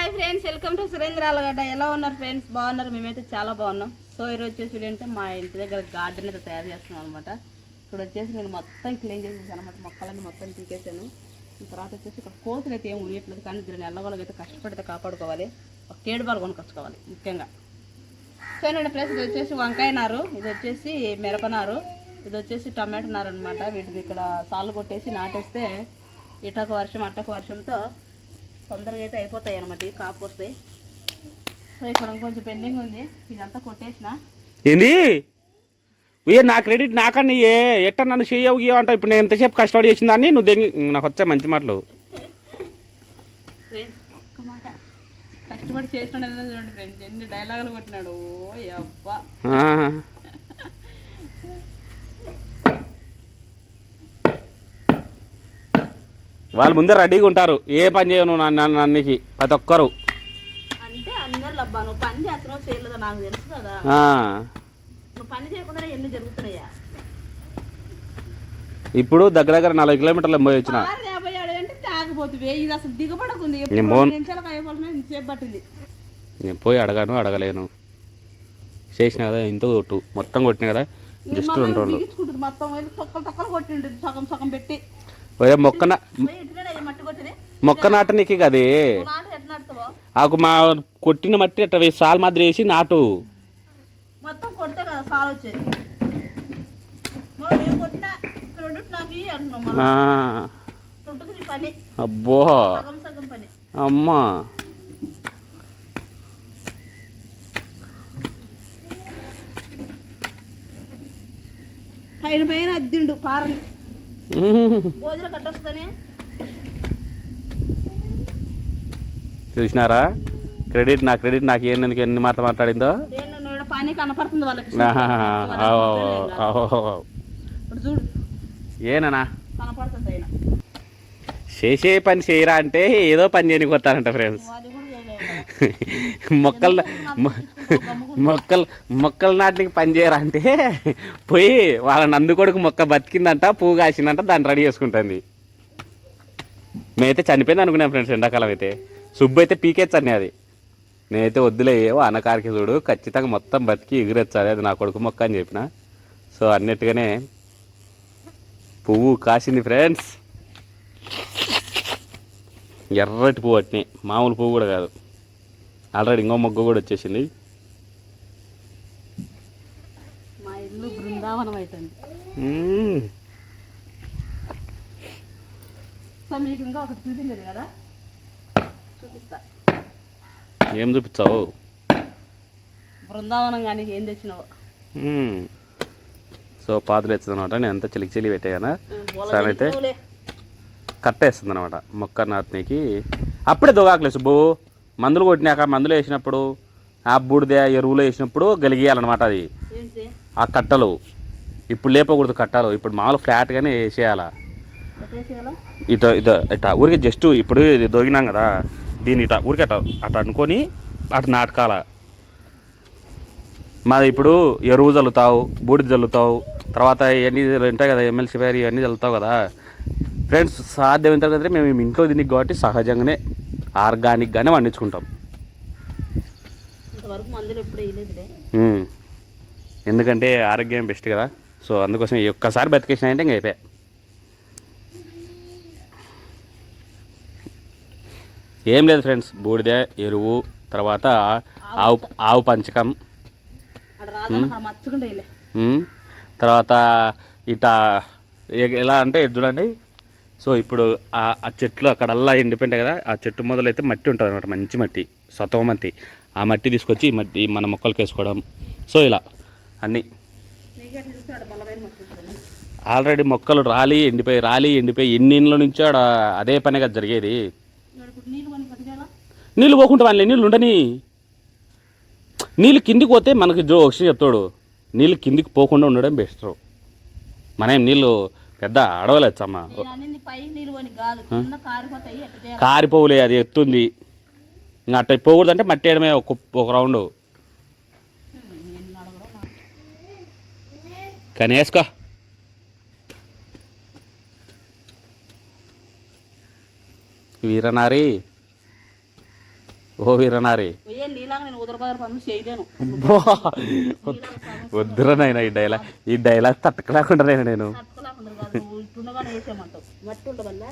Hi friends, welcome to Surendra Allagadda. ఎలా ఉన్నారు friends? బాగున్నారు? మేమైతే చాలా బాగున్నాం. సో ఈరోజు వచ్చేసి ఏంటంటే మా ఇంటి దగ్గర గార్డెన్ అయితే తయారు చేస్తున్నాం అనమాట. ఇప్పుడు వచ్చేసి నేను మొత్తం క్లీన్ చేసేసాను అనమాట. మొక్కలన్నీ మొత్తం తీకేసాను. తర్వాత వచ్చేసి ఇక్కడ కోతులు అయితే ఏం ఉండట్లేదు, కానీ దీన్ని ఎల్లగొలగా అయితే కష్టపడితే కాపాడుకోవాలి. ఒక కేడు బాలు కొనుకొచ్చుకోవాలి ముఖ్యంగా. సో నేను ప్లేస్ ఇది వచ్చేసి వంకాయ నారు, ఇది వచ్చేసి మిరపనారు, ఇది వచ్చేసి టమాటో నారు అనమాట. వీటిని ఇక్కడ సాలు కొట్టేసి నాటేస్తే ఇటక వర్షం అట్టక వర్షంతో తొందరగా అయితే అయిపోతాయి అనమాట, కాపు వస్తాయి. సో ఇక్కడ కొంచెం పెండింగ్ ఉంది, ఇదంతా కొట్టేసిన. ఏంది నా క్రెడిట్ నాకన్నా ఎట్ట నన్ను చేయవు అంట. ఇప్పుడు నేను ఎంతసేపు కష్టపడి చేసిన దాన్ని నువ్వు నాకు వచ్చా మంచి మాటలు. ఒక్క మాట కష్టపడి చేసిన చూడండి ఫ్రెండ్స్, ఎన్ని డైలాగులు కొట్టినాడు. అబ్బా వాళ్ళు ముందే రెడీగా ఉంటారు, ఏ పని చేయను నన్నుకి ప్రతి ఒక్కరు. అంటే అందరు లబ్బా, నువ్వు పని చేస్తున్నావు చేయలేదో నాకు తెలుసు కదా. నువ్వు పని చేయకుండా ఎన్ని జరుగుతున్నాయా? ఇప్పుడు దగ్గర దగ్గర 40 కిలోమీటర్లు పోయి వచ్చిన. 57 అంటే తాగిపోతుంది. ఇది అసలు దిగబడకుంది, నిమిషాలకు అయిపోతుంది, సేపు పట్టింది. నేను పోయి అడగలేను. చేసిన కదా ఇంత కొట్టు, మొత్తం కొట్టిన కదా జస్ట్ 2 రోజులు మొత్తం తొక్కలు కొట్టిండు, సగం సగం పెట్టి. మొక్క నాటనికి కదే ఆకు మా కొట్టిన మట్టి అట్లా సాల్ మాదిరి వేసి నాటు. మొత్తం కొడితే కదా సాల్ వచ్చేది. అబ్బో అమ్మా, పైన పైన అద్దిండు పారని భోజనం కట్టొస్తానే. చూసినారా క్రెడిట్ నాకు ఏందుకు ఎన్ని మాట మాట్లాడిందో. పని కనపడుతుంది వాళ్ళకి. చూడు ఏనా కనపడుతుంది. చేసే పని చేయరా అంటే ఏదో పని చేయని కొత్తారంట ఫ్రెండ్స్. మొక్కలు నాటికి పని చేయరా అంటే పోయి వాళ్ళ నందుకొడుకు మొక్క బతికిందంట, పువ్వు కాసిందంట, దాన్ని రెడీ చేసుకుంటుంది. మేమైతే చనిపోయింది అనుకున్నాం ఫ్రెండ్స్. ఎండాకాలం అయితే సుబ్బు అయితే పీకేచ్చని అది. నేనైతే వద్దులేవో అనకారికి చూడు, ఖచ్చితంగా మొత్తం బతికి ఎగిరెచ్చాలి, అది నా కొడుకు మొక్క అని చెప్పిన. సో అన్నట్టుగానే పువ్వు కాసింది ఫ్రెండ్స్. ఎర్రటి పువ్వు అట్నే, మామూలు పువ్వు కూడా కాదు. ఆల్రెడీ ఇంకో మొగ్గ కూడా వచ్చేసింది. మా ఇల్లు బృందావనం అవుతుంది. సో మీకు ఇంకా ఒకటి చూపించదు కదా, చూపిస్తా. ఏం చూపించావు? బృందావనం కానీ ఏం తెచ్చినావు. సో పాదులు ఎత్తుంది అనమాట. నేను అంతా చిలికి పెట్టాను. సరే అయితే కట్టేస్తుంది అనమాట మొక్క నాటికి. అప్పుడే దొగాకలే సుబ్బు, మందులు కొట్టినాక మందులు వేసినప్పుడు, ఆ బూడిద ఎరువులు వేసినప్పుడు గలిగేయాలన్నమాట అది ఆ కట్టలు. ఇప్పుడు లేపకూడదు కట్టలు, ఇప్పుడు మామూలు ఫ్లాట్గానే వేసేయాలా. ఇట ఊరికి జస్ట్ ఇప్పుడు ఇది దొగినాం కదా, దీన్ని ఇట ఊరికి అట్లా అనుకొని అటు నాటకాల. మాది ఇప్పుడు ఎరువు చల్లుతావు, బూడిద చల్లుతావు, తర్వాత ఇవన్నీ ఉంటాయి కదా ఎమ్మెల్సీ పేరు, ఇవన్నీ చల్లుతావు కదా ఫ్రెండ్స్. సాధ్యమైన కదా మేము ఇంట్లో దీనికి కాబట్టి సహజంగానే ఆర్గానిక్గానే పండించుకుంటాం. ఎందుకంటే ఆరోగ్యం బెస్ట్ కదా. సో అందుకోసం ఒక్కసారి బతికేసిన అంటే ఇంక అయిపోయా. ఏం లేదు ఫ్రెండ్స్, బూడిద ఎరువు, తర్వాత ఆవు పంచకం, తర్వాత ఇట ఎలా అంటే చూడండి. సో ఇప్పుడు ఆ చెట్లు అక్కడల్లా ఎండిపోయింటాయి కదా, ఆ చెట్టు మొదలైతే మట్టి ఉంటుంది అనమాట, మంచి మట్టి, సత్వ మట్టి. ఆ మట్టి తీసుకొచ్చి మట్టి మన మొక్కలకి వేసుకోవడం. సో ఇలా అన్నీ ఆల్రెడీ మొక్కలు రాలి ఎండిపోయి ఎన్ని ఇండ్ల నుంచో అదే పని కదా జరిగేది. నీళ్ళు పోకుండా వాళ్ళ నీళ్ళు ఉండని. నీళ్ళు కిందికి పోతే మనకి ఒకసారి చెప్తాడు, నీళ్ళు కిందికి పోకుండా ఉండడం బెస్ట్. మనం నీళ్ళు పెద్ద అడవలేచ్చమ్మా, కారిపోవులే, అది ఎత్తుంది. ఇంకా అట్ట పోకూడదంటే మట్టి వేయడమే ఒక రౌండ్. కానీ వేసుకో. వీరనారి ఓ వీరనారి పోయే నీలాగా నేను ఉదరపదర పనులు చేయలేను. వద్దురనైనా ఈ డైలాగ్ తట్టుకోలేకుండా నేను ఇట్లుండగానే వేసేయమంటావు. మట్టి ఉండవల్ల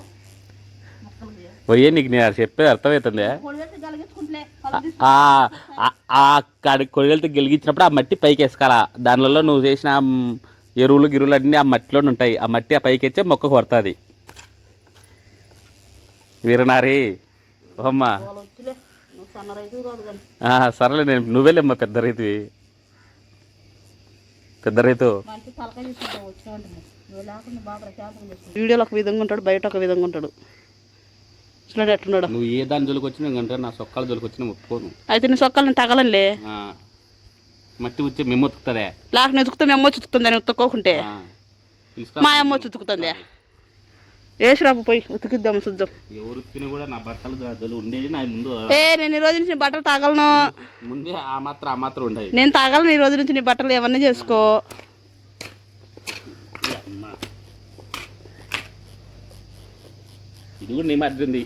పోయే నీకు నేను చెప్పేది అర్థమవుతుందే. కొడిగలతో గెలిగించినప్పుడు ఆ మట్టి పైకి వేసుకోవాలా. దానిలో నువ్వు చేసిన ఎరువులు గిరువులు అన్నీ ఆ మట్టిలోనే ఉంటాయి. ఆ మట్టి ఆ పైకి వచ్చే మొక్క కొడుతుంది. వీరనారి ఓమ్మా సరేలే, నేను నువ్వేలేమ్మా పెద్ద రైతు. పెద్ద రైతు వీడియోలో ఒక విధంగా ఉంటాడు, బయట ఒక విధంగా ఉంటాడు. ఎట్లున్నాడు? నువ్వు ఏ దాని జోలికి వచ్చినా ఇంకంటే నా సొక్కాల జోలికి వచ్చినా ఒప్పుకోను. అయితే నీ సొక్కాలని తగలంలే. మట్టి వచ్చి మేము ఉతుకుతుందే. లాక్ ఎతుకుతా మీ అమ్మ ఉతుకుతుంది అని ఉతుక్కోకుంటే మా అమ్మ వచ్చి ఉతుకుతుంది. వేసిరాపు పోయి ఉతికిద్దాము చూద్దాం. ఎవరు ఉతికినా కూడా నా బట్టలు ఉండేది నా ముందు. నేను ఈ రోజు నుంచి బట్టలు తాగలను. ముందే ఆ మాత్రం ఉండేది. నేను తాగలను ఈ రోజు నుంచి. నీ బట్టలు ఏమన్నా చేసుకో. ఇది కూడా నీ మధ్య ఉంది.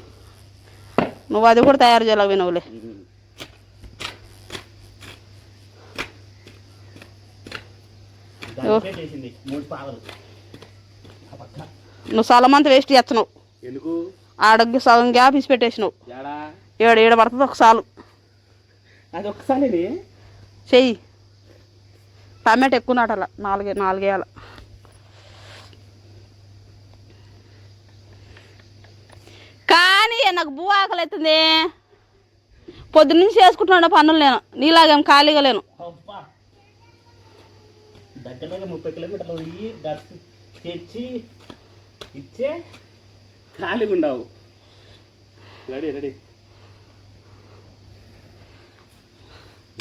నువ్వు అది కూడా తయారు చేయాలి వినవులే. నువ్వు సలమంతా వేస్ట్ చేస్తున్నావు. ఎందుకు? ఆడగ్గి సగం గ్యాప్ ఇసి పెట్టేసినావు. ఏడ పడుతుంది ఒక సాలు. అది ఒకసారి చెయ్యి. టమాటా ఎక్కువ నాటాల. నాలుగేయాల. కానీ నాకు భూ ఆకలి అవుతుంది. పొద్దున్నుంచి చేసుకుంటున్నా పనులు. నేను నీలాగేం ఖాళీగా లేను. దగ్గర 30 కిలోమీటర్లు తెచ్చి ఇచ్చే ఖాళీగా ఉండవు. రెడీ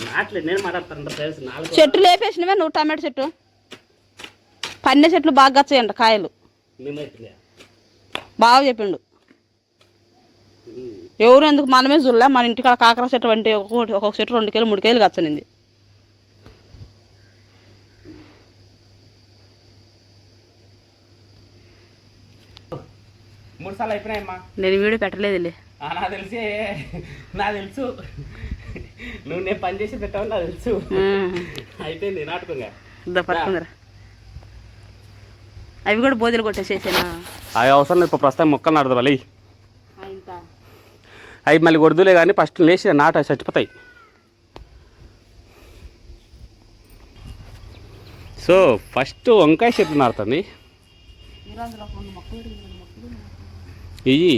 నాట్లేదు. నేను మాట్లాడతాను. చెట్లు లేపేసినవే నువ్వు. టమాటా చెట్టు, పన్నె చెట్లు బాగా గచ్చాయంట కాయలు. బాగా చెప్పిండు. ఎవరు ఎందుకు మనమే చూడలే. మన ఇంటికాడ కాకర చెట్టు అంటే ఒక్కొక్క చెట్టు 2 కేలు 3 కేలు గచ్చనింది. మూడు సార్లు అయిపోయినాయమ్మా. నేను వీడియో పెట్టలేదులే. నాకు తెలుసు నువ్వు నేను పని చేసి పెట్టావు. నాకు తెలుసు. అయిపోయింది నాటుకోగా. పట్టుకుందరా. అవి కూడా బోధలు కొట్టేసేసేనా? అవి అవసరం లేదు. ఇప్పుడు ప్రస్తుతం మొక్కలు నాటుదాలి. అవి మళ్ళీ కొడుదులే కానీ ఫస్ట్ లేచి నాట చచ్చిపోతాయి. సో ఫస్ట్ వంకాయ చెట్లు నాటుతుంది. ఇవి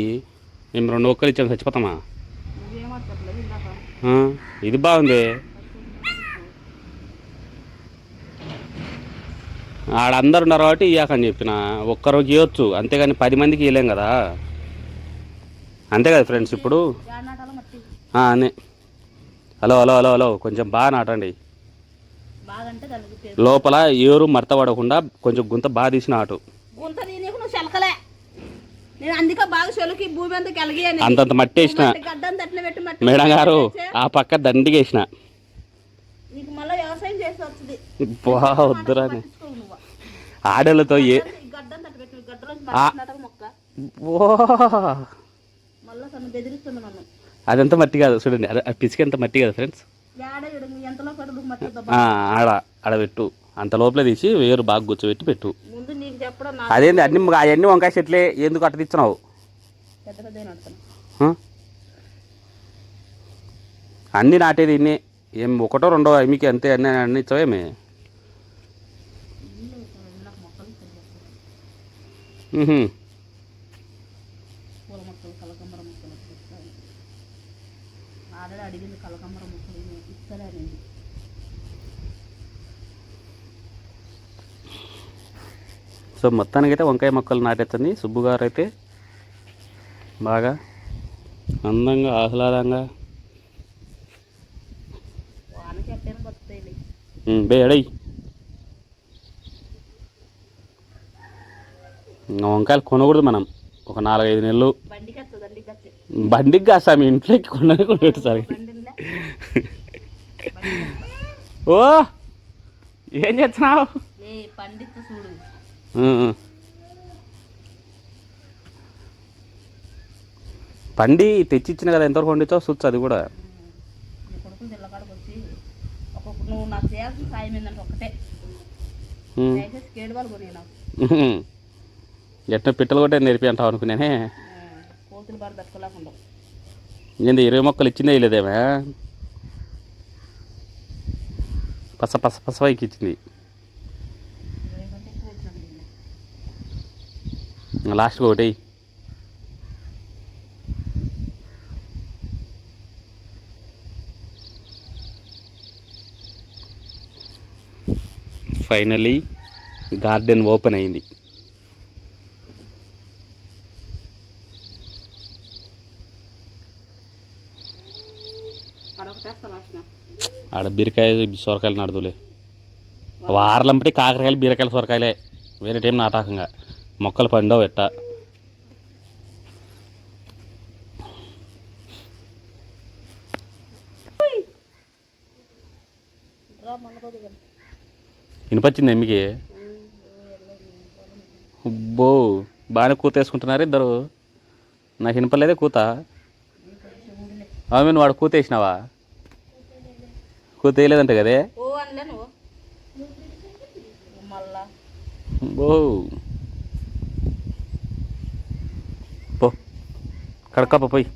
మేము 2 మొక్కలు ఇచ్చాము. చచ్చిపోతామా? ఇది బాగుంది. ఆడందరు ఉన్నారు కాబట్టి ఇయ్యాకని చెప్పిన. ఒక్కరోజు ఇవ్వచ్చు అంతేగాని 10 మందికి ఇవ్వలేం కదా. అంతే కదా ఫ్రెండ్స్. ఇప్పుడు అనే హలో కొంచెం బాగా నాటండి. లోపల ఏరు మడత పడకుండా కొంచెం గుంత బాగా తీసిన నాటు. అంతంత మట్టి వేసిన మేడం గారు. ఆ పక్క దండిగా వేసిన. వద్దురా ఆడలతో అదంతా మట్టి కాదు చూడండి. పిసికి ఎంత మట్టి కదా ఫ్రెండ్స్. ఆడబెట్టు. అంత లోపల తీసి వేరు బాగా కూర్చోబెట్టి పెట్టు. అదేంది అవన్నీ వంకాయ చెట్లే. ఎందుకు అట్ట తెచ్చినావు? అన్నీ నాటేది ఇన్ని. ఏం 1 2 మీకు అంతే. అన్నీ ఇచ్చావేమే. సో మొత్తానికైతే వంకాయ మొక్కలు నాటేస్తుంది సుబ్బు గారు. అయితే బాగా అందంగా ఆహ్లాదంగా బేడై వంకాయలు కొనకూడదు మనం. ఒక 4-5 నెలలు బండికి కాస్తా మీ ఇంట్లోకి కొనట్టు సరే. ఓ ఏం చేస్తున్నావు? పండి తెచ్చిచ్చిన కదా. ఎంతవరకు వండితో చూచ్చు. అది కూడా నువ్వు నాకు చేయాల్సిన సాయం ఏంటంటే ఒకటే దయచేసి స్కేట్ బాల్ కొని నాకు ఎట్లా పిట్టలు కూడా నేర్పి అంటావు అనుకున్నానే. కోతులు బాగా తట్టుకోలేకుండా ఏంది 20 మొక్కలు ఇచ్చిందే లేదేమే, పస పస పసవాయికి ఇచ్చింది. లాస్ట్కి ఒకటి ఫైనలీ గార్డెన్ ఓపెన్ అయింది. ఆడ బీరకాయ సొరకాయలు నడుదులే, వారలంపటి కాకరకాయలు బీరకాయలు సొరకాయలే, వేరే టైం నాటకంగా మొక్కలు పండవు ఎట్టా. వినిపచ్చింది ఎమ్మికి. అబ్బో బాగానే కూత వేసుకుంటున్నారు ఇద్దరు. నాకు వినపలేదే కూత. ఆమె వాడు కూత వేసినావా? కూత వేయలేదంట కదే. బో పో కడకప్ప పోయి.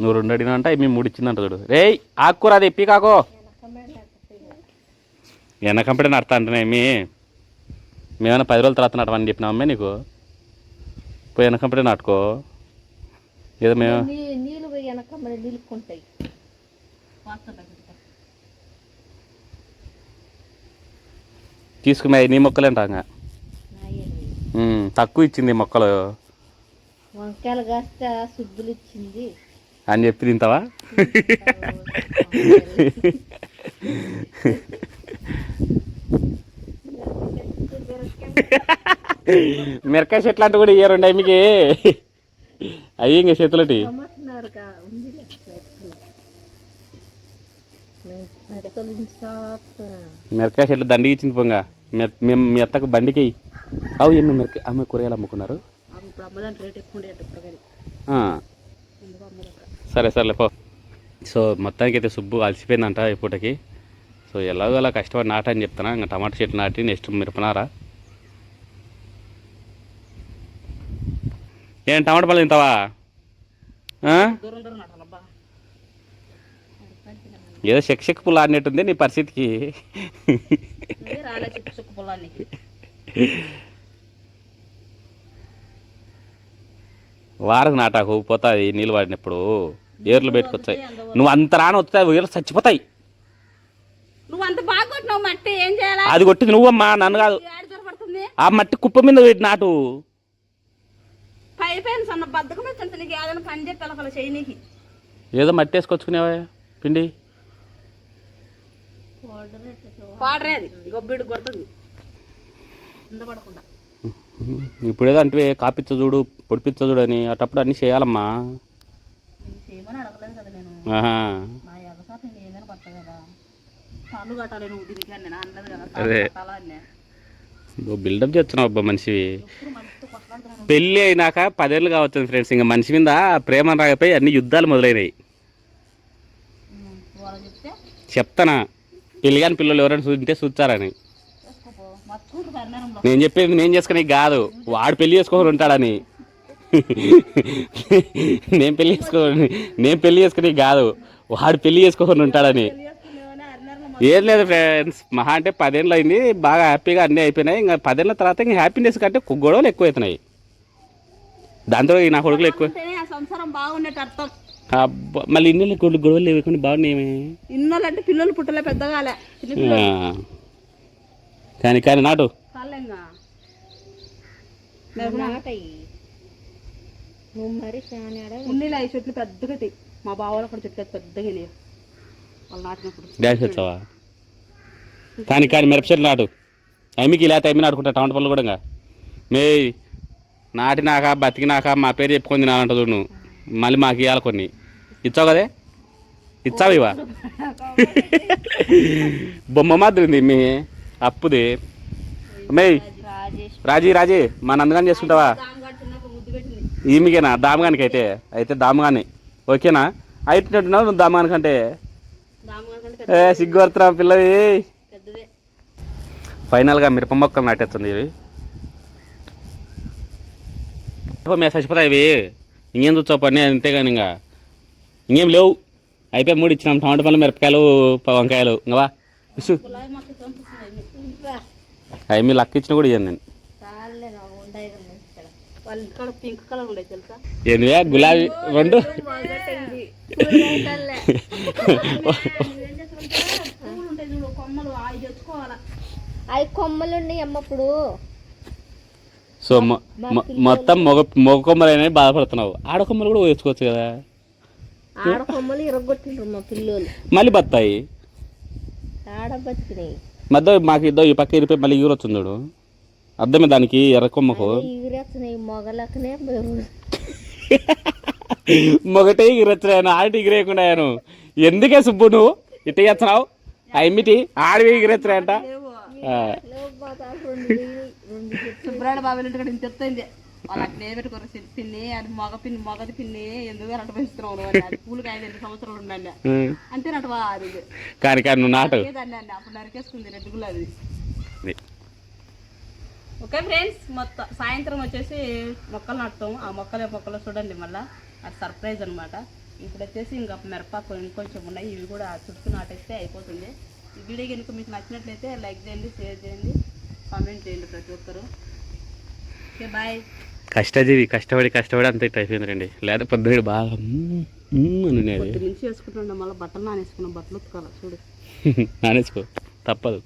నువ్వు 2 అడిగినా అంటే మేము 3 ఇచ్చిందంట చూడు. రే ఆకుకూర అది ఎప్పి కాకో వెనకంపడే నడతా అంటున్నా. మేమైనా 10 రోజుల తర్వాత నడవని చెప్పినామే నీకు. పోయి వెనకంపడే నాటుకో. ఏదో మేము తీసుకుమే నీ మొక్కలు అంటాంగా. తక్కువ ఇచ్చింది మొక్కలు. వంకాయలు కాస్త సుద్దులు ఇచ్చింది అని చెప్పి తింటావా? మిరకాయ చెట్లు అంటే కూడా ఇయ్యారండి అమ్మికి. అయ్యి ఇంకా చేతులటి మిరకాయ చెట్లు దండికి ఇచ్చింది పొంగ. మేము మీ అత్తకు బండికి అవు ఎన్ని మిరకాయ ఆమె కూరగాయలు అమ్ముకున్నారు. సరే సరేలే పో. సో మొత్తానికి అయితే సుబ్బు అలసిపోయిందంట ఈ పూటకి. సో ఎలాగో అలా కష్టపడి నాటని చెప్తాను. ఇంకా టమాటా చెట్లు నాటి నెక్స్ట్ మిరపనారా. ఏం టమాటా పళ్ళు తింటావా? ఏదో చెక్ పుల్ల ఆడినట్టుంది నీ పరిస్థితికి. వారకు నాటాకు పోతాయి నీళ్ళు వాడినప్పుడు. ఏర్లు పెట్టుకొచ్చాయి. నువ్వు అంత రాని వస్తాయి ఏర్లు చచ్చిపోతాయి. అది కొట్టింది నువ్వమ్మా, నన్ను కాదు. ఆ మట్టి కుప్ప మీద నాటు. ఏదో మట్టి వేసుకొచ్చుకునేవా పిండి. ఇప్పుడేదో అంటే కాపిచ్చ చూడు పొడిపిచ్చ చూడు అని అటప్పుడు అన్నీ చేయాలమ్మా. అదే బిల్డప్ చేస్తున్నావు అబ్బా మనిషివి. పెళ్ళి అయినాక 10 ఏళ్ళు కావచ్చు ఫ్రెండ్స్. ఇంకా మనిషి మీద ప్రేమ రాకపోయి అన్ని యుద్ధాలు మొదలైనవి. చెప్తానా పెళ్ళి కాని పిల్లలు ఎవరైనా చూస్తుంటే చూస్తారని. నేను చెప్పేది నేను చేసుకునే కాదు, వాడు పెళ్లి చేసుకోని ఉంటాడని. నేను పెళ్లి చేసుకునే కాదు, వాడు పెళ్లి చేసుకోని ఉంటాడని. ఏం లేదు ఫ్రెండ్స్, మహా అంటే 10 ఏళ్ళు అయింది. బాగా హ్యాపీగా అన్నీ అయిపోయినాయి. ఇంకా 10 ఏళ్ళ తర్వాత ఇంకా హ్యాపీనెస్ కంటే గొడవలు ఎక్కువ అవుతున్నాయి. దాంతో నా కొడుకులు ఎక్కువ. మళ్ళీ ఇన్నోళ్ళు గొడవలు లేకుండా బాగున్నాయి. ఇన్నోళ్ళు అంటే పిల్లలు పుట్టలే పెద్దగా కానీ నాటు చెట్లు పెద్దగా. మా బావాలు అక్కడ చెట్లు పెద్దగా వాళ్ళు నాటినప్పుడు డ్యాన్స్ వచ్చావా? కానీ మిరప చెట్లు నాటు. అమ్మికి ఇలా అమ్మి నాటుకుంటా. టమాటా పళ్ళు కూడా మే నాటినాక బతికినాక మా పేరు చెప్పుకొని తినాలంట చూడు. నువ్వు మళ్ళీ మాకు ఇవ్వాలి కొన్ని. ఇచ్చావు కదే, ఇచ్చావు ఇవా. బొమ్మ మాదిరి ఉంది మీ అప్పుది. మే రాజీ మా నందగాని చేసుకుంటావా? ఈమెకేనా దామగానికి అయితే అయితే దామగాని ఓకేనా అయినట్టున్నావు నువ్వు దామగానికి అంటే దామగానికంటే సిగ్గుపడుతున్నా పిల్లవి పెద్దదే. ఫైనల్గా మిరప మొక్కలు నాటేస్తుంది ఇవి మేము చచ్చిపోతాయి ఇవి ఇంకేం చూచావు పని అంతేగాని ఇంకా ఇంకేం లేవు అయిపోయి 3 ఇచ్చినాం టమాటా పళ్ళు మిరపకాయలు వంకాయలు ఇంకా ఇసు గులాబీ మొక్క చంపుతుంది. అవి మీ లక్క ఇచ్చిన కూడా ఇవ్వను నేను వాళ్ళ ఇంటికాడ పింక్ కలర్ ఉండే తెలుసా? ఏంది గులాబీ 2 పువ్వులు ఉంటాయి చూడు కొమ్మలు అవి తెచ్చుకోవాలా. అవి కొమ్మలు ఉన్నాయి అమ్మప్పుడు. సో మొత్తం మగ కొమ్మలు అయినా బాధపడుతున్నావు ఆడ కొమ్మలు కూడా వేసుకోవచ్చు కదా. ఆడ కొమ్మలు ఇరగొట్టిండ్రు మా పిల్లలు. మళ్ళీ బత్తాయి ఆడ బతికినాయి. మధ్య మాకు ఇద్దో ఈ పక్క ఇరిపోయి మళ్ళీ ఎగురు వచ్చిందాడు అర్థమే దానికి ఎర్ర కొమ్మకు ఎగిరేస్తున్నాయి మొగలకనే మొగటే ఎగిరొచ్చాను ఆడి ఎగిరేయకుండా ఆయన ఎందుకే సుబ్బు నువ్వు ఇట్ట చేస్తున్నావు అమ్మిటి ఆడివి ఎగిరొచ్చాయంట. సుబ్రాడు బాబాయ్ ఇంటికాడ ఇంత ఎత్తుంది వాళ్ళు అట్లే పెట్టుకోరు పిన్ని అది మగది పిన్ని ఎందుకు అట్ట పెంచుతున్నావు అది పూలు కాయ 2 సంవత్సరాలు ఉండండి అంతేనట అది కానీ కానీ నువ్వు నాటు దాన్ని అండి అప్పుడు నరికేసుకుంది రెడ్ గులాబీ. ఓకే ఫ్రెండ్స్ మొత్తం సాయంత్రం వచ్చేసి మొక్కలు నాటుతాము. ఆ మొక్కలు చూడండి మళ్ళీ అది సర్ప్రైజ్ అనమాట. ఇప్పుడు వచ్చేసి ఇంకా మిరపకు ఇంకొంచెం ఉన్నాయి ఇవి కూడా చుట్టూ నాటేస్తే అయిపోతుంది. ఈ వీడియో కనుక మీకు నచ్చినట్లయితే లైక్ చేయండి, షేర్ చేయండి, కామెంట్ చేయండి ప్రతి ఒక్కరు. Okay bye. కష్టజీవి కష్టపడి అంత ఇట్ అయిపోయింది రండి లేదా పొద్దున బాగా పొద్దు నుంచి వేసుకుంటున్నాం మళ్ళీ బట్టలు నానేసుకున్నాం బట్టలు ఉతకాలి చూడు నానేసుకో తప్పదు.